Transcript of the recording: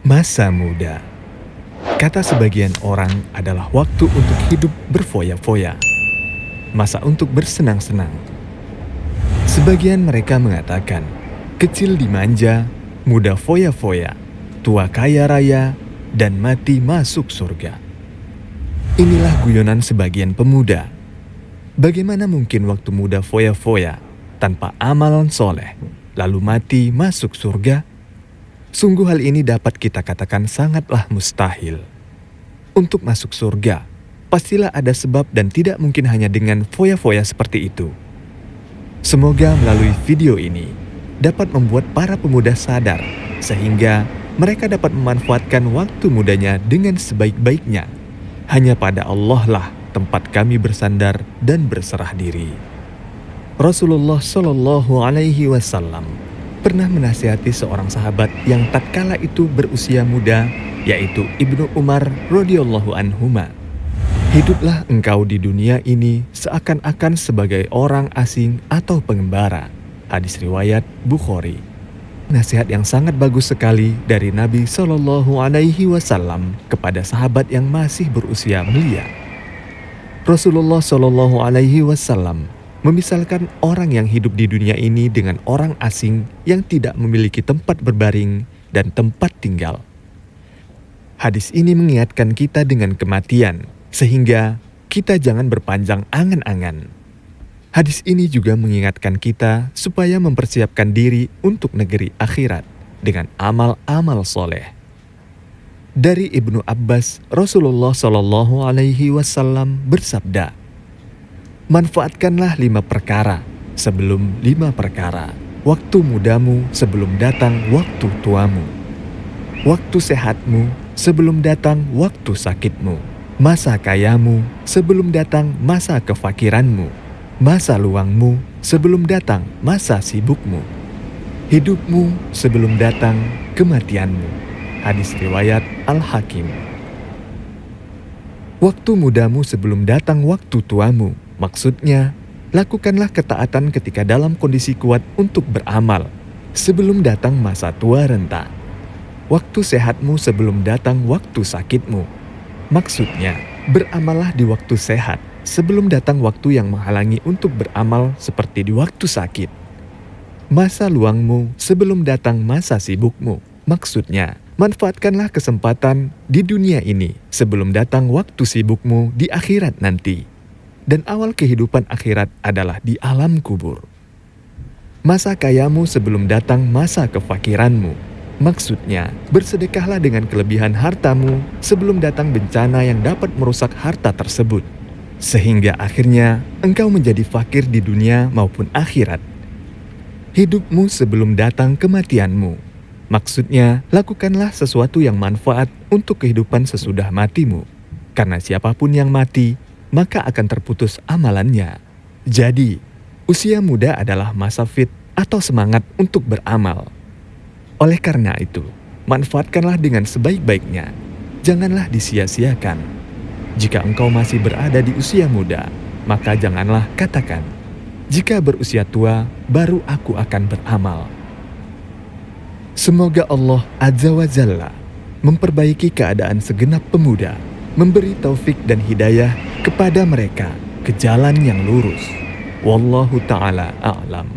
Masa muda, kata sebagian orang adalah waktu untuk hidup berfoya-foya, masa untuk bersenang-senang. Sebagian mereka mengatakan, kecil dimanja, muda foya-foya, tua kaya raya, dan mati masuk surga. Inilah guyonan sebagian pemuda. Bagaimana mungkin waktu muda foya-foya tanpa amalan soleh, lalu mati masuk surga? Sungguh hal ini dapat kita katakan sangatlah mustahil. Untuk masuk surga, pastilah ada sebab dan tidak mungkin hanya dengan foya-foya seperti itu. Semoga melalui video ini dapat membuat para pemuda sadar sehingga mereka dapat memanfaatkan waktu mudanya dengan sebaik-baiknya. Hanya pada Allah lah tempat kami bersandar dan berserah diri. Rasulullah Shallallahu Alaihi Wasallam pernah menasihati seorang sahabat yang tatkala itu berusia muda, yaitu Ibnu Umar radhiyallahu anhuma. Hiduplah engkau di dunia ini seakan-akan sebagai orang asing atau pengembara. Hadis riwayat Bukhari. Nasihat yang sangat bagus sekali dari Nabi Shallallahu Alaihi Wasallam kepada sahabat yang masih berusia belia. Rasulullah Shallallahu Alaihi Wasallam memisalkan orang yang hidup di dunia ini dengan orang asing yang tidak memiliki tempat berbaring dan tempat tinggal. Hadis ini mengingatkan kita dengan kematian, sehingga kita jangan berpanjang angan-angan. Hadis ini juga mengingatkan kita supaya mempersiapkan diri untuk negeri akhirat dengan amal-amal soleh. Dari Ibnu Abbas, Rasulullah Shallallahu Alaihi Wasallam bersabda, manfaatkanlah 5 perkara sebelum 5 perkara. Waktu mudamu sebelum datang waktu tuamu. Waktu sehatmu sebelum datang waktu sakitmu. Masa kayamu sebelum datang masa kefakiranmu. Masa luangmu sebelum datang masa sibukmu. Hidupmu sebelum datang kematianmu. Hadis riwayat Al-Hakim. Waktu mudamu sebelum datang waktu tuamu. Maksudnya, lakukanlah ketaatan ketika dalam kondisi kuat untuk beramal, sebelum datang masa tua renta. Waktu sehatmu sebelum datang waktu sakitmu. Maksudnya, beramallah di waktu sehat, sebelum datang waktu yang menghalangi untuk beramal seperti di waktu sakit. Masa luangmu sebelum datang masa sibukmu. Maksudnya, manfaatkanlah kesempatan di dunia ini sebelum datang waktu sibukmu di akhirat nanti. Dan awal kehidupan akhirat adalah di alam kubur. Masa kayamu sebelum datang masa kefakiranmu. Maksudnya, bersedekahlah dengan kelebihan hartamu sebelum datang bencana yang dapat merusak harta tersebut. Sehingga akhirnya engkau menjadi fakir di dunia maupun akhirat. Hidupmu sebelum datang kematianmu. Maksudnya, lakukanlah sesuatu yang manfaat untuk kehidupan sesudah matimu. Karena siapapun yang mati, maka akan terputus amalannya. Jadi, usia muda adalah masa fit atau semangat untuk beramal. Oleh karena itu, manfaatkanlah dengan sebaik-baiknya. Janganlah disia-siakan. Jika engkau masih berada di usia muda, maka janganlah katakan, jika berusia tua, baru aku akan beramal. Semoga Allah Azza wa Jalla memperbaiki keadaan segenap pemuda, memberi taufik dan hidayah kepada mereka ke jalan yang lurus. Wallahu ta'ala a'lam.